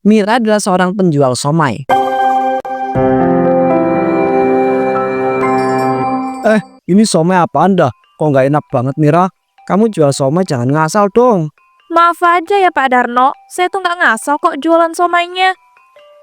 Mira adalah seorang penjual somai. Ini somai apa Anda? Kok nggak enak banget Mira? Kamu jual somai jangan ngasal dong. Maaf aja ya Pak Darno, saya tuh nggak ngasal kok jualan somainya.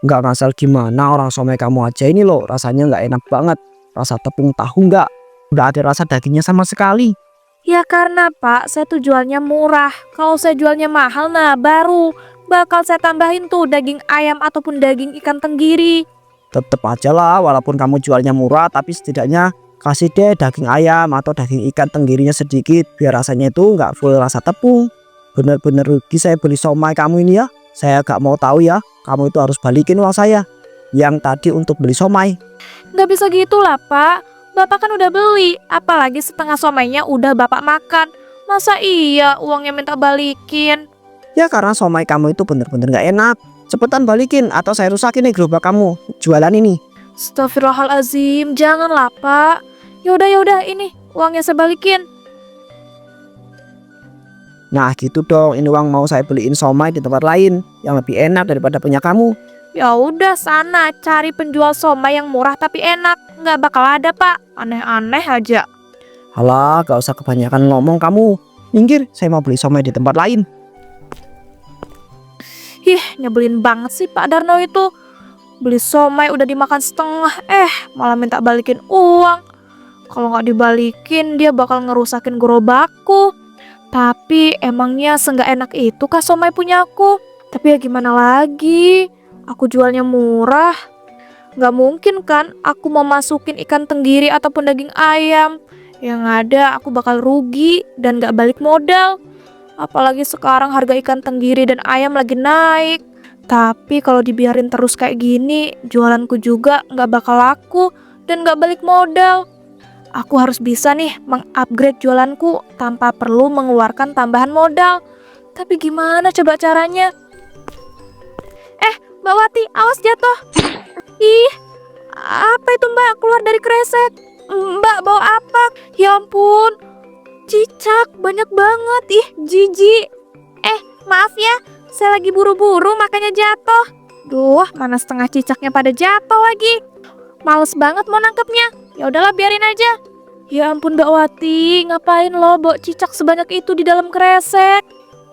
Nggak ngasal gimana, orang somai kamu aja ini loh rasanya nggak enak banget. Rasa tepung tahu nggak? Udah ada rasa dagingnya sama sekali. Ya karena Pak, saya tuh jualnya murah. Kalau saya jualnya mahal, nah baru bakal saya tambahin tuh daging ayam ataupun daging ikan tenggiri. Tetep aja lah walaupun kamu jualnya murah, tapi setidaknya kasih deh daging ayam atau daging ikan tenggirinya sedikit biar rasanya itu nggak full rasa tepung. Bener-bener rugi saya beli somai kamu ini ya. Saya gak mau tahu ya, kamu itu harus balikin uang saya yang tadi untuk beli somai. Nggak bisa gitu lah Pak, Bapak kan udah beli, apalagi setengah somainya udah Bapak makan. Masa iya uangnya minta balikin? Ya karena somai kamu itu bener-bener gak enak. Cepetan balikin atau saya rusakin nih gerobak kamu jualan ini. Astagfirullahalazim, janganlah Pak. Yaudah ini uangnya saya balikin. Nah gitu dong, ini uang mau saya beliin somai di tempat lain yang lebih enak daripada punya kamu. Ya udah sana cari penjual somai yang murah tapi enak. Nggak bakal ada Pak, aneh-aneh aja. Halah, gak usah kebanyakan ngomong kamu. Minggir, saya mau beli somai di tempat lain. Ih, nyebelin banget sih Pak Darno itu. Beli somai udah dimakan setengah, malah minta balikin uang. Kalau nggak dibalikin dia bakal ngerusakin gerobakku. Tapi emangnya seenggak enak itu kah somai punya aku? Tapi ya gimana lagi, aku jualnya murah. Nggak mungkin kan aku mau masukin ikan tenggiri ataupun daging ayam. Yang ada aku bakal rugi dan nggak balik modal. Apalagi sekarang harga ikan tenggiri dan ayam lagi naik. Tapi kalau dibiarin terus kayak gini, jualanku juga nggak bakal laku dan nggak balik modal. Aku harus bisa nih mengupgrade jualanku tanpa perlu mengeluarkan tambahan modal. Tapi gimana coba caranya? Mbak Wati, awas jatuh. Ih, apa itu Mbak keluar dari kresek? Mbak bawa apa? Ya ampun, cicak banyak banget. Ih, jijik. Maaf ya, saya lagi buru-buru makanya jatuh. Duh, mana setengah cicaknya pada jatuh lagi. Males banget mau nangkepnya. Ya udahlah biarin aja. Ya ampun Mbak Wati, ngapain lo bawa cicak sebanyak itu di dalam kresek?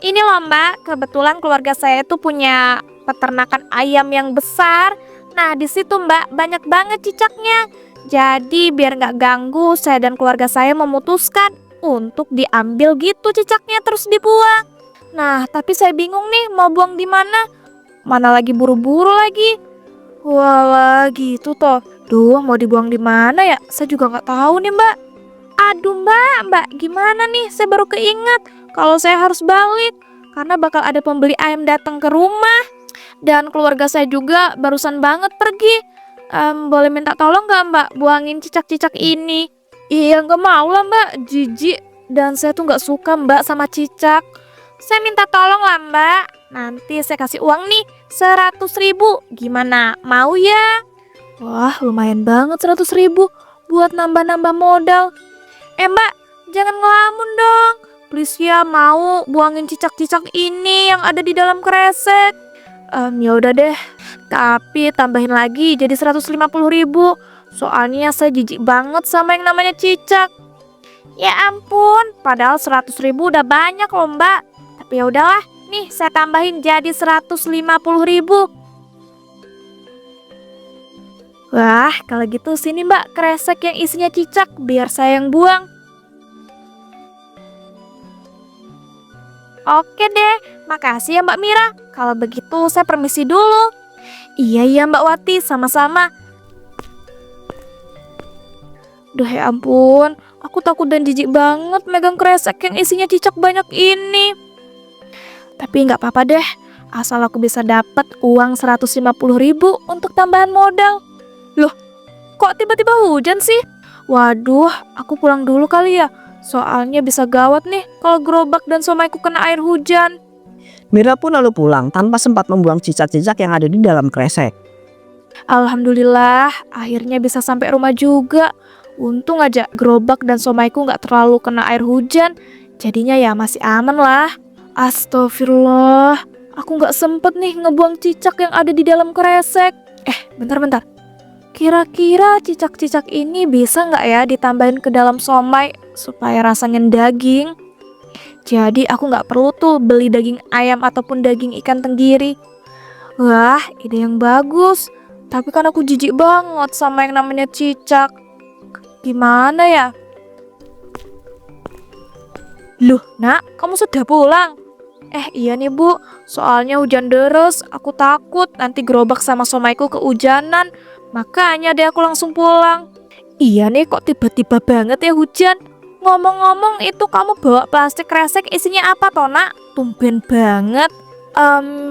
Ini loh Mbak, kebetulan keluarga saya tuh punya peternakan ayam yang besar. Nah di situ Mbak banyak banget cicaknya. Jadi biar nggak ganggu, saya dan keluarga saya memutuskan untuk diambil gitu cicaknya terus dibuang. Nah tapi saya bingung nih mau buang di mana? Mana lagi buru-buru lagi. Walah gitu toh. Duh, mau dibuang di mana ya? Saya juga nggak tahu nih Mbak. Aduh Mbak, gimana nih? Saya baru keinget kalau saya harus balik karena bakal ada pembeli ayam datang ke rumah dan keluarga saya juga barusan banget pergi. Boleh minta tolong nggak Mbak buangin cicak-cicak ini? Iya nggak mau lah Mbak, jijik dan saya tuh nggak suka Mbak sama cicak. Saya minta tolong lah Mbak. Nanti saya kasih uang nih 100.000. Gimana? Mau ya? Wah lumayan banget 100.000 buat nambah-nambah modal. Mbak jangan ngelamun dong. Please ya mau buangin cicak-cicak ini yang ada di dalam kresek. Ya udah deh. Tapi tambahin lagi jadi 150.000. Soalnya saya jijik banget sama yang namanya cicak. Ya ampun, padahal 100.000 udah banyak loh Mbak. Tapi ya udahlah, nih saya tambahin jadi 150.000. Wah, kalau gitu sini Mbak kresek yang isinya cicak biar saya yang buang. Oke deh, makasih ya Mbak Mira. Kalau begitu saya permisi dulu. Iya Mbak Wati, sama-sama. Duh ya ampun, aku takut dan jijik banget megang kresek yang isinya cicak banyak ini. Tapi nggak apa-apa deh, asal aku bisa dapat uang 150.000 untuk tambahan modal. Loh, kok tiba-tiba hujan sih? Waduh, aku pulang dulu kali ya. Soalnya bisa gawat nih kalau gerobak dan somaiku kena air hujan. Mira pun lalu pulang tanpa sempat membuang cicak-cicak yang ada di dalam kresek. Alhamdulillah, akhirnya bisa sampai rumah juga. Untung aja gerobak dan somaiku nggak terlalu kena air hujan. Jadinya ya masih aman lah. Astagfirullah, Aku nggak sempet nih ngebuang cicak yang ada di dalam kresek. Bentar. Kira-kira cicak-cicak ini bisa nggak ya ditambahin ke dalam somai supaya rasanya daging? Jadi aku nggak perlu tuh beli daging ayam ataupun daging ikan tenggiri. Wah, ide yang bagus. Tapi kan aku jijik banget sama yang namanya cicak. Gimana ya? Loh, Nak, kamu sudah pulang? Iya nih Bu, soalnya hujan deras, aku takut nanti gerobak sama somaiku kehujanan. Makanya deh aku langsung pulang. Iya nih, kok tiba-tiba banget ya hujan. Ngomong-ngomong, itu kamu bawa plastik kresek isinya apa toh, Nak? Tumben banget.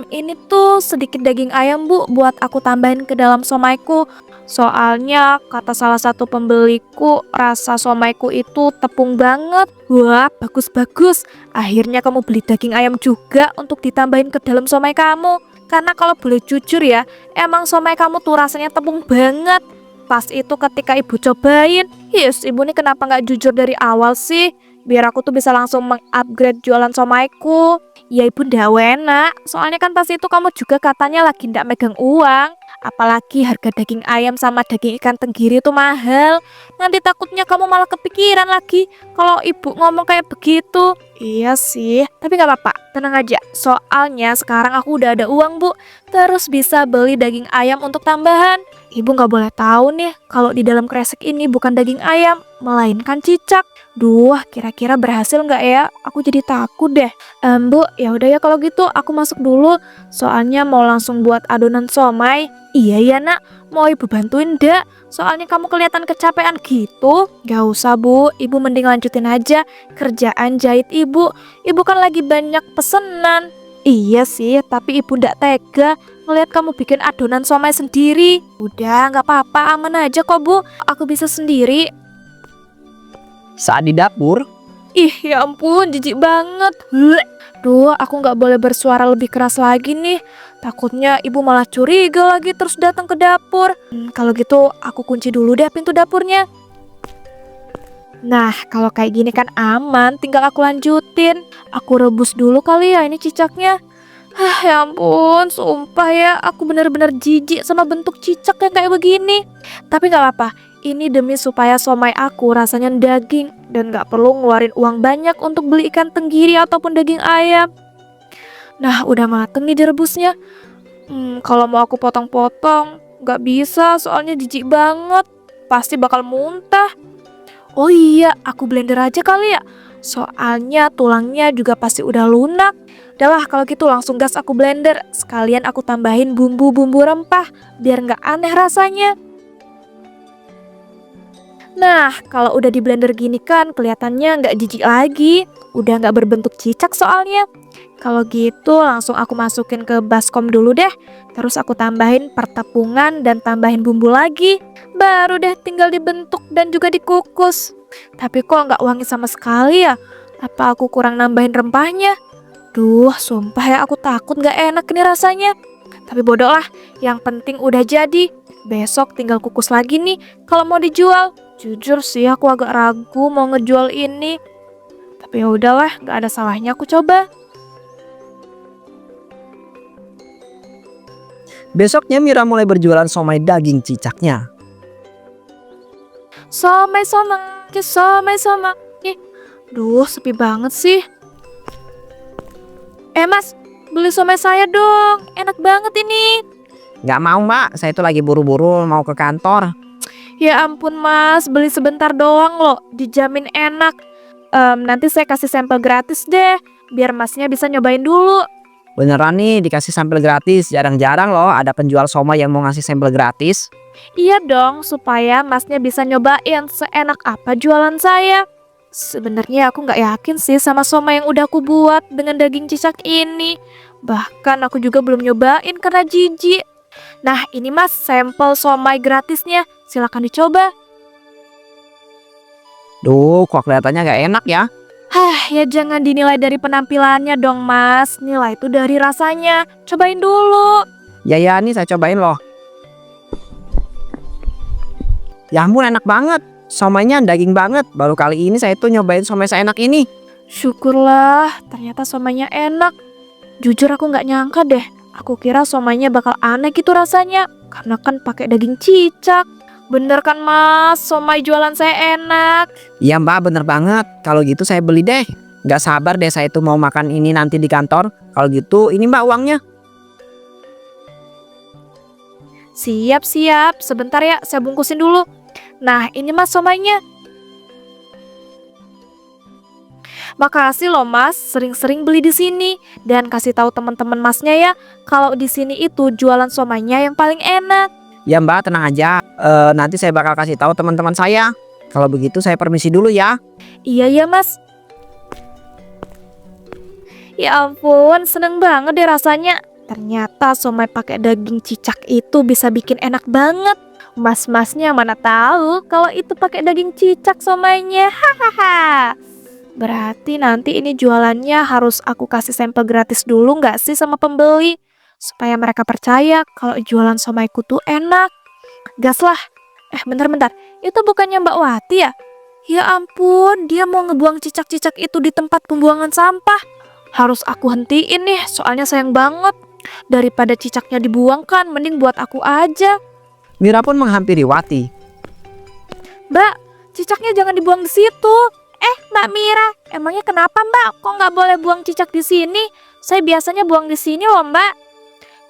Ini tuh sedikit daging ayam Bu, buat aku tambahin ke dalam somaiku. Soalnya kata salah satu pembeliku, rasa somaiku itu tepung banget. Wah, bagus-bagus. Akhirnya kamu beli daging ayam juga untuk ditambahin ke dalam somai kamu. Karena kalau boleh jujur ya, emang somai kamu tuh rasanya tepung banget. Pas itu ketika ibu cobain, ibu ini kenapa nggak jujur dari awal sih? Biar aku tuh bisa langsung mengupgrade jualan somaiku. Ya ibu ndak enak, soalnya kan pas itu kamu juga katanya lagi ndak megang uang. Apalagi harga daging ayam sama daging ikan tenggiri itu mahal. Nanti takutnya kamu malah kepikiran lagi kalau ibu ngomong kayak begitu. Iya sih, tapi gak apa-apa, tenang aja. Soalnya sekarang aku udah ada uang Bu, terus bisa beli daging ayam untuk tambahan. Ibu gak boleh tahu nih kalau di dalam kresek ini bukan daging ayam, melainkan cicak. Duh, kira-kira berhasil nggak ya? Aku jadi takut deh. Bu, ya udah ya kalau gitu aku masuk dulu. Soalnya mau langsung buat adonan somai. Iya ya Nak, mau ibu bantuin ndak? Soalnya kamu kelihatan kecapean gitu. Gak usah Bu, ibu mending lanjutin aja kerjaan jahit ibu. Ibu kan lagi banyak pesenan. Iya sih, tapi ibu ndak tega ngeliat kamu bikin adonan somai sendiri. Udah, nggak apa-apa, aman aja kok Bu. Aku bisa sendiri. Saat di dapur, Ih, ya ampun, jijik banget. Duh, aku nggak boleh bersuara lebih keras lagi nih. Takutnya ibu malah curiga lagi terus datang ke dapur. Kalau gitu, aku kunci dulu deh pintu dapurnya. Nah, kalau kayak gini kan aman, tinggal aku lanjutin. Aku rebus dulu kali ya ini cicaknya. Ya ampun, sumpah ya, aku bener-bener jijik sama bentuk cicak yang kayak begini. Tapi gak apa-apa, ini demi supaya somai aku rasanya daging dan gak perlu ngeluarin uang banyak untuk beli ikan tenggiri ataupun daging ayam. Nah, udah mateng nih direbusnya. Kalau mau aku potong-potong, gak bisa soalnya jijik banget. Pasti bakal muntah. Oh iya, aku blender aja kali ya. Soalnya tulangnya juga pasti udah lunak. Udahlah kalau gitu langsung gas aku blender. Sekalian aku tambahin bumbu-bumbu rempah biar nggak aneh rasanya. Nah, kalau udah di blender gini kan kelihatannya nggak jijik lagi. Udah nggak berbentuk cicak soalnya. Kalau gitu langsung aku masukin ke baskom dulu deh. Terus aku tambahin pertepungan dan tambahin bumbu lagi. Baru deh tinggal dibentuk dan juga dikukus. Tapi kok nggak wangi sama sekali ya? Apa aku kurang nambahin rempahnya? Duh, sumpah ya aku takut nggak enak nih rasanya. Tapi bodoh lah, yang penting udah jadi. Besok tinggal kukus lagi nih kalau mau dijual. Jujur sih aku agak ragu mau ngejual ini. Tapi ya udahlah, nggak ada salahnya aku coba. besoknya Mira mulai berjualan somai daging cicaknya. Somai. Ih, duh sepi banget sih. Mas, beli somai saya dong. Enak banget ini. Nggak mau Mbak, saya itu lagi buru-buru mau ke kantor. Ya ampun Mas, beli sebentar doang loh. Dijamin enak. Nanti saya kasih sampel gratis deh. Biar Masnya bisa nyobain dulu. Beneran nih dikasih sampel gratis, jarang-jarang loh ada penjual somai yang mau ngasih sampel gratis. Iya dong, supaya Masnya bisa nyobain seenak apa jualan saya. Sebenarnya aku nggak yakin sih sama somai yang udah aku buat dengan daging cicak ini. Bahkan aku juga belum nyobain karena jijik. Nah ini Mas sampel somai gratisnya, silakan dicoba. Duh, kok kelihatannya nggak enak ya? Ya jangan dinilai dari penampilannya dong Mas, nilai itu dari rasanya. Cobain dulu. Ya nih saya cobain loh. Ya ampun enak banget. Somainya daging banget. Baru kali ini saya tuh nyobain somai seenak ini. Syukurlah, ternyata somainya enak. Jujur aku nggak nyangka deh. Aku kira somainya bakal aneh gitu rasanya, karena kan pakai daging cicak. Bener kan mas, somai jualan saya enak. Iya mbak, bener banget. Kalau gitu saya beli deh. Nggak sabar deh saya tuh mau makan ini nanti di kantor. Kalau gitu ini mbak uangnya. Siap, sebentar ya, saya bungkusin dulu. Nah, ini mas somainya. Makasih loh mas, sering-sering beli di sini. Dan kasih tahu teman-teman masnya ya, kalau di sini itu jualan somainya yang paling enak. Ya mbak, tenang aja. Nanti saya bakal kasih tahu teman-teman saya. Kalau begitu saya permisi dulu ya. Iya ya mas. Ya ampun, seneng banget deh rasanya. Ternyata somai pakai daging cicak itu bisa bikin enak banget. Mas-masnya mana tahu kalau itu pakai daging cicak somainya. Hahaha. Berarti nanti ini jualannya harus aku kasih sampel gratis dulu nggak sih sama pembeli? Supaya mereka percaya kalau jualan somaiku tuh enak. Gas lah. Bentar. Itu bukannya Mbak Wati ya? Ya ampun, dia mau ngebuang cicak-cicak itu di tempat pembuangan sampah. Harus aku hentiin nih, soalnya sayang banget. Daripada cicaknya dibuang kan, mending buat aku aja. Mira pun menghampiri Wati. Mbak, cicaknya jangan dibuang di situ. Mbak Mira, emangnya kenapa Mbak? Kok nggak boleh buang cicak di sini? Saya biasanya buang di sini loh Mbak.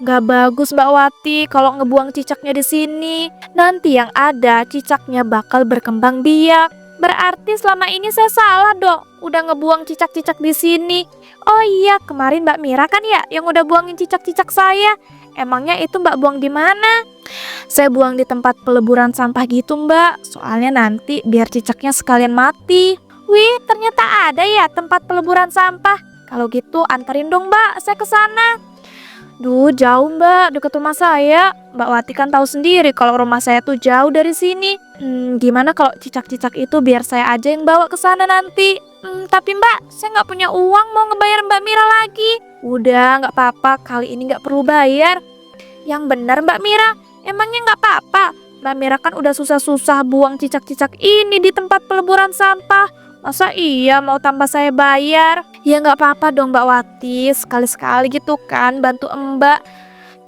Nggak bagus Mbak Wati kalau ngebuang cicaknya di sini. Nanti yang ada cicaknya bakal berkembang biak. Berarti selama ini saya salah dong, udah ngebuang cicak-cicak di sini. Oh iya, kemarin Mbak Mira kan ya yang udah buangin cicak-cicak saya. Emangnya itu Mbak buang di mana? Saya buang di tempat peleburan sampah gitu Mbak. Soalnya nanti biar cicaknya sekalian mati. Wih, ternyata ada ya tempat peleburan sampah. Kalau gitu anterin dong Mbak, saya ke sana. Duh, jauh Mbak, deket rumah saya. Mbak Wati kan tahu sendiri kalau rumah saya tuh jauh dari sini. Gimana kalau cicak-cicak itu biar saya aja yang bawa ke sana nanti? Tapi Mbak, saya nggak punya uang mau ngebayar Mbak Mira lagi. Udah, nggak apa-apa, kali ini nggak perlu bayar. Yang benar Mbak Mira, emangnya nggak apa-apa? Mbak Mira kan udah susah-susah buang cicak-cicak ini di tempat peleburan sampah. Masa iya mau tambah saya bayar? Ya nggak apa-apa dong Mbak Wati, sekali-sekali gitu kan bantu Mbak.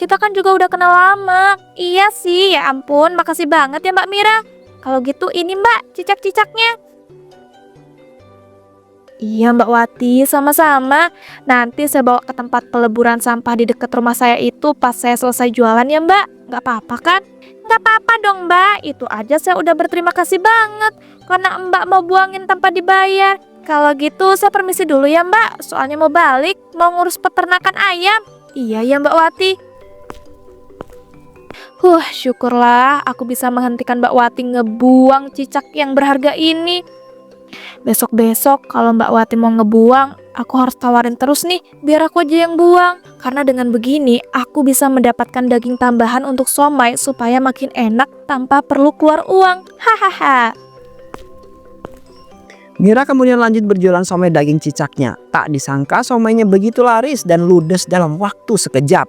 Kita kan juga udah kenal lama. Iya sih, ya ampun, makasih banget ya Mbak Mira. Kalau gitu ini Mbak, cicak-cicaknya. Iya Mbak Wati, sama-sama. Nanti saya bawa ke tempat peleburan sampah di dekat rumah saya itu pas saya selesai jualan ya Mbak. Nggak apa-apa kan? Nggak apa-apa dong Mbak, itu aja saya udah berterima kasih banget karena Mbak mau buangin tanpa dibayar. Kalau gitu saya permisi dulu ya Mbak, soalnya mau balik, mau ngurus peternakan ayam. Iya ya Mbak Wati. Syukurlah aku bisa menghentikan Mbak Wati ngebuang cicak yang berharga ini. Besok-besok kalau Mbak Wati mau ngebuang, aku harus tawarin terus nih, biar aku aja yang buang. Karena dengan begini, aku bisa mendapatkan daging tambahan untuk somai supaya makin enak tanpa perlu keluar uang. Hahaha. Mira kemudian lanjut berjualan somai daging cicaknya. Tak disangka somainya begitu laris dan ludes dalam waktu sekejap.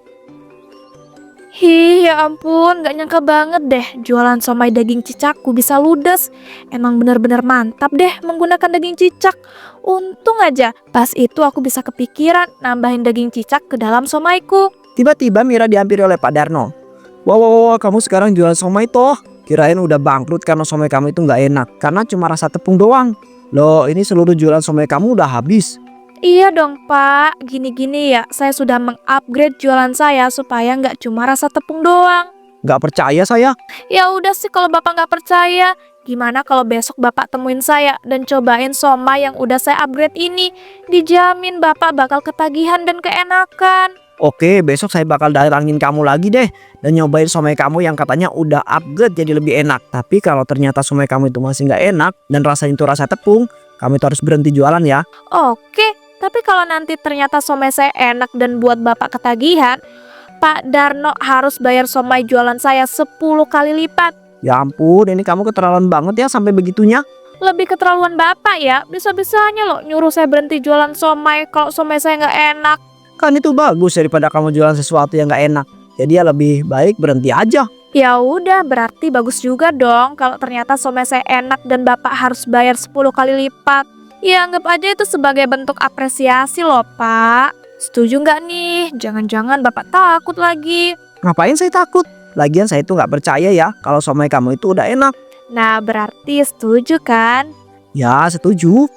Ya ampun, gak nyangka banget deh jualan somai daging cicakku bisa ludes. Emang bener-bener mantap deh menggunakan daging cicak. Untung aja pas itu aku bisa kepikiran nambahin daging cicak ke dalam somaiku. Tiba-tiba Mira dihampiri oleh Pak Darno. Wah, kamu sekarang jualan somai toh? Kirain udah bangkrut karena somai kamu itu nggak enak, karena cuma rasa tepung doang. Loh, ini seluruh jualan somai kamu udah habis. Iya dong Pak, gini-gini ya saya sudah mengupgrade jualan saya supaya nggak cuma rasa tepung doang. Nggak percaya saya? Ya udah sih kalau Bapak nggak percaya, gimana kalau besok Bapak temuin saya dan cobain somai yang udah saya upgrade ini. Dijamin Bapak bakal ketagihan dan keenakan. Oke, besok saya bakal datangin kamu lagi deh dan nyobain somai kamu yang katanya udah upgrade jadi lebih enak. Tapi kalau ternyata somai kamu itu masih nggak enak dan rasanya itu rasa tepung, kamu itu harus berhenti jualan ya. Oke, tapi kalau nanti ternyata somai saya enak dan buat Bapak ketagihan, Pak Darno harus bayar somai jualan saya 10 kali lipat. Ya ampun, ini kamu keterlaluan banget ya sampai begitunya. Lebih keterlaluan Bapak ya, bisa-bisanya loh nyuruh saya berhenti jualan somai kalau somai saya nggak enak. Kan itu bagus daripada kamu jualan sesuatu yang nggak enak. Jadi ya lebih baik berhenti aja. Ya udah, berarti bagus juga dong kalau ternyata somai saya enak dan Bapak harus bayar 10 kali lipat. Ya anggap aja itu sebagai bentuk apresiasi loh Pak. Setuju nggak nih? Jangan-jangan Bapak takut lagi. Ngapain saya takut? Lagian saya itu nggak percaya ya kalau somai kamu itu udah enak. Nah, berarti setuju kan? Ya, setuju.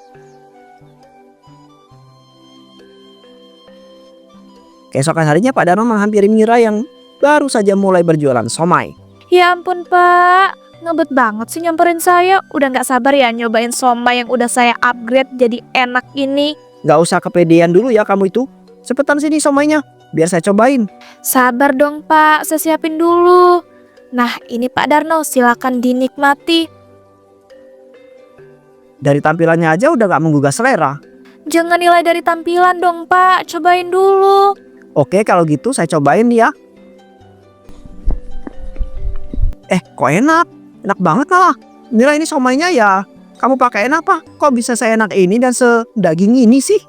Keesokan harinya Pak Darno menghampiri Mira yang baru saja mulai berjualan somai. Ya ampun Pak, ngebet banget sih nyamperin saya. Udah nggak sabar ya nyobain somai yang udah saya upgrade jadi enak ini. Nggak usah kepedean dulu ya kamu itu. Cepetan sini somainya, biar saya cobain. Sabar dong Pak, saya siapin dulu. Nah ini Pak Darno, silakan dinikmati. Dari tampilannya aja udah nggak menggugah selera. Jangan nilai dari tampilan dong Pak, cobain dulu. Oke, kalau gitu saya cobain ya. Kok enak? Enak banget malah. Mira, ini somainya ya kamu pakai apa? Kok bisa seenak ini dan sedaging ini sih?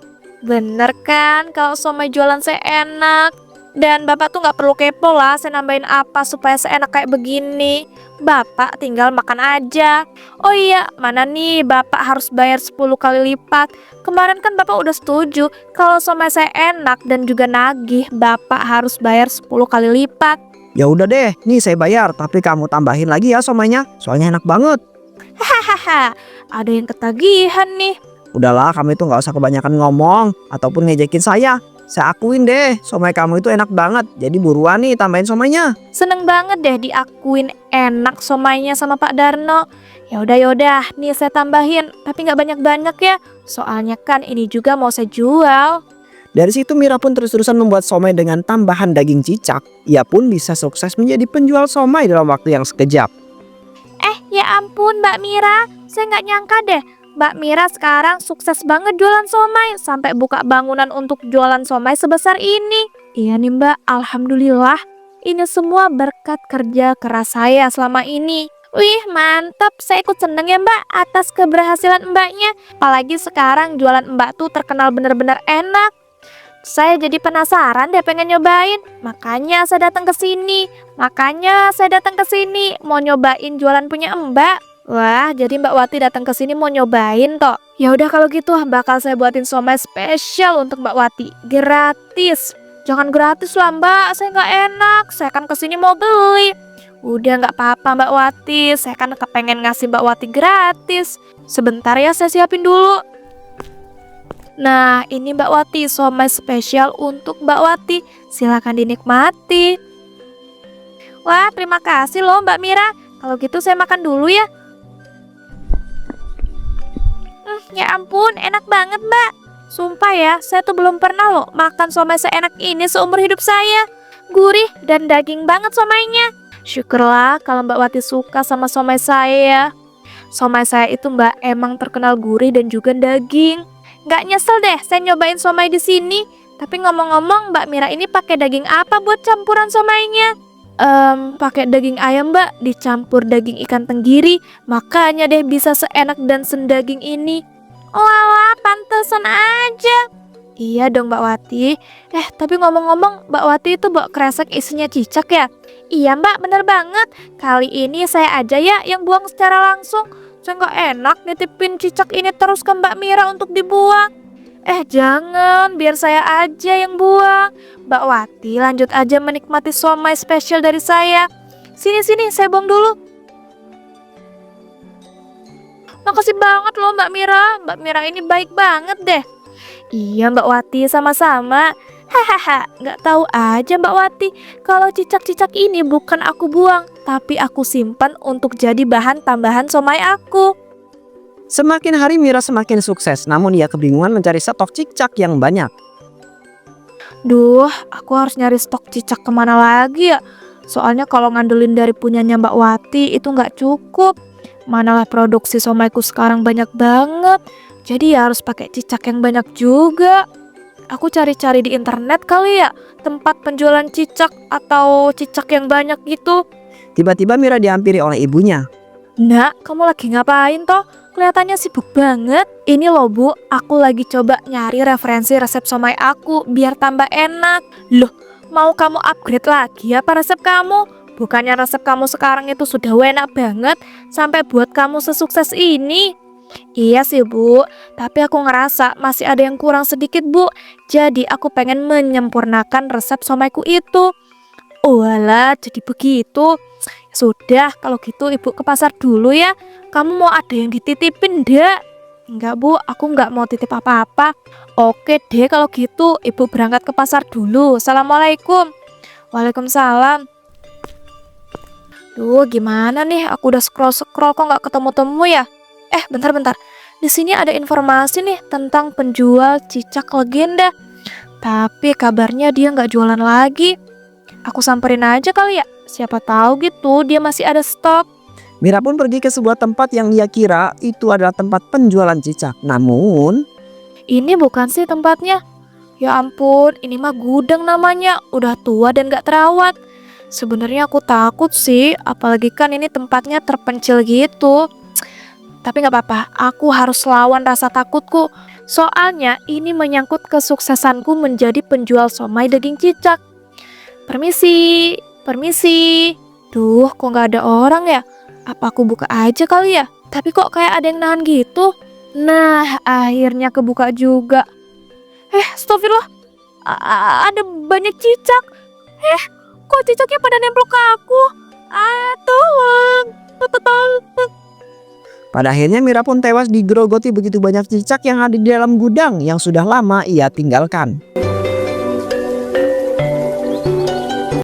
Bener kan kalau somai jualan saya enak. Dan Bapak tuh nggak perlu kepo lah saya nambahin apa supaya seenak kayak begini. Bapak tinggal makan aja. Oh iya, mana nih Bapak harus bayar 10 kali lipat. Kemarin kan Bapak udah setuju kalau somai saya enak dan juga nagih, Bapak harus bayar 10 kali lipat. Ya udah deh, nih saya bayar, tapi kamu tambahin lagi ya somainya, soalnya enak banget. Hahaha, ada yang ketagihan nih. Udahlah, kamu itu nggak usah kebanyakan ngomong ataupun ngejekin saya. Saya akuin deh, somai kamu itu enak banget. Jadi buruan nih tambahin somainya. Seneng banget deh diakuin enak somainya sama Pak Darno. Yaudah, nih saya tambahin, tapi nggak banyak-banyak ya. Soalnya kan ini juga mau saya jual. Dari situ Mira pun terus-terusan membuat somai dengan tambahan daging cicak. Ia pun bisa sukses menjadi penjual somai dalam waktu yang sekejap. Ya ampun Mbak Mira, saya nggak nyangka deh. Mbak Mira sekarang sukses banget jualan somai. Sampai buka bangunan untuk jualan somai sebesar ini. Iya nih Mbak, alhamdulillah. Ini semua berkat kerja keras saya selama ini. Wih mantap, saya ikut seneng ya Mbak atas keberhasilan Mbaknya. Apalagi sekarang jualan Mbak tuh terkenal bener-bener enak. Saya jadi penasaran deh pengen nyobain. Makanya saya datang ke sini. Mau nyobain jualan punya Mbak. Wah, jadi Mbak Wati datang ke sini mau nyobain toh. Ya udah kalau gitu bakal saya buatin somai spesial untuk Mbak Wati. Gratis. Jangan gratis lah Mbak, saya nggak enak. Saya kan ke sini mau beli. Udah nggak apa-apa Mbak Wati, saya kan kepengen ngasih Mbak Wati gratis. Sebentar ya saya siapin dulu. Nah, ini Mbak Wati, somai spesial untuk Mbak Wati. Silakan dinikmati. Wah, terima kasih loh Mbak Mira. Kalau gitu saya makan dulu ya. Ya ampun, enak banget Mbak. Sumpah ya, saya tuh belum pernah loh makan somai seenak ini seumur hidup saya. Gurih dan daging banget somainya. Syukurlah kalau Mbak Wati suka sama somai saya. Somai saya itu Mbak emang terkenal gurih dan juga daging. Nggak nyesel deh saya nyobain somai di sini. Tapi ngomong-ngomong Mbak Mira ini pakai daging apa buat campuran somainya? Pakai daging ayam Mbak, dicampur daging ikan tenggiri. Makanya deh bisa seenak dan sendaging ini. Walah, pantesan aja. Iya dong Mbak Wati. Tapi ngomong-ngomong Mbak Wati itu bawa kresek isinya cicak ya? Iya Mbak, bener banget. Kali ini saya aja ya yang buang secara langsung. Saya nggak enak nitipin cicak ini terus ke Mbak Mira untuk dibuang. Jangan, biar saya aja yang buang. Mbak Wati lanjut aja menikmati somai spesial dari saya. Sini, saya buang dulu. Makasih banget loh Mbak Mira. Mbak Mira ini baik banget deh. Iya Mbak Wati, sama-sama. Hahaha, nggak tahu aja Mbak Wati kalau cicak-cicak ini bukan aku buang, tapi aku simpan untuk jadi bahan tambahan somai aku. Semakin hari Mira semakin sukses, namun ia kebingungan mencari stok cicak yang banyak. Duh, aku harus nyari stok cicak kemana lagi ya? Soalnya kalau ngandelin dari punyanya Mbak Wati itu nggak cukup. Manalah produksi somaiku sekarang banyak banget, jadi ya harus pakai cicak yang banyak juga. Aku cari-cari di internet kali ya, tempat penjualan cicak atau cicak yang banyak gitu. Tiba-tiba Mira dihampiri oleh ibunya. Nak, kamu lagi ngapain toh? Kelihatannya sibuk banget. Ini loh Bu, aku lagi coba nyari referensi resep somai aku biar tambah enak. Loh, mau kamu upgrade lagi apa resep kamu? Bukannya resep kamu sekarang itu sudah enak banget sampai buat kamu sesukses ini? Iya sih Bu, tapi aku ngerasa masih ada yang kurang sedikit Bu. Jadi aku pengen menyempurnakan resep somaiku itu. Walah, jadi begitu. Sudah, kalau gitu ibu ke pasar dulu ya. Kamu mau ada yang dititipin ndak? Enggak Bu, aku nggak mau titip apa-apa. Oke deh kalau gitu, ibu berangkat ke pasar dulu. Assalamualaikum. Waalaikumsalam. Duh, gimana nih? Aku udah scroll-scroll kok nggak ketemu-temu ya? Bentar-bentar. Di sini ada informasi nih tentang penjual cicak legenda. Tapi kabarnya dia nggak jualan lagi. Aku samperin aja kali ya. Siapa tahu gitu dia masih ada stok. Mira pun pergi ke sebuah tempat yang ia kira itu adalah tempat penjualan cicak. Namun, Ini bukan sih tempatnya. Ya ampun, ini mah gudang namanya. Udah tua dan gak terawat. Sebenarnya aku takut sih, apalagi kan ini tempatnya terpencil gitu. Tapi gak apa-apa, aku harus lawan rasa takutku. Soalnya ini menyangkut kesuksesanku menjadi penjual somai daging cicak. Permisi, permisi. Duh, kok gak ada orang ya? Apa aku buka aja kali ya? Tapi kok kayak ada yang nahan gitu? Nah, akhirnya kebuka juga. Astagfirullah, ada banyak cicak. Kok cicaknya pada nempel ke aku? Tolong. Tolong. pada akhirnya Mira pun tewas digerogoti begitu banyak cicak yang ada di dalam gudang yang sudah lama ia tinggalkan.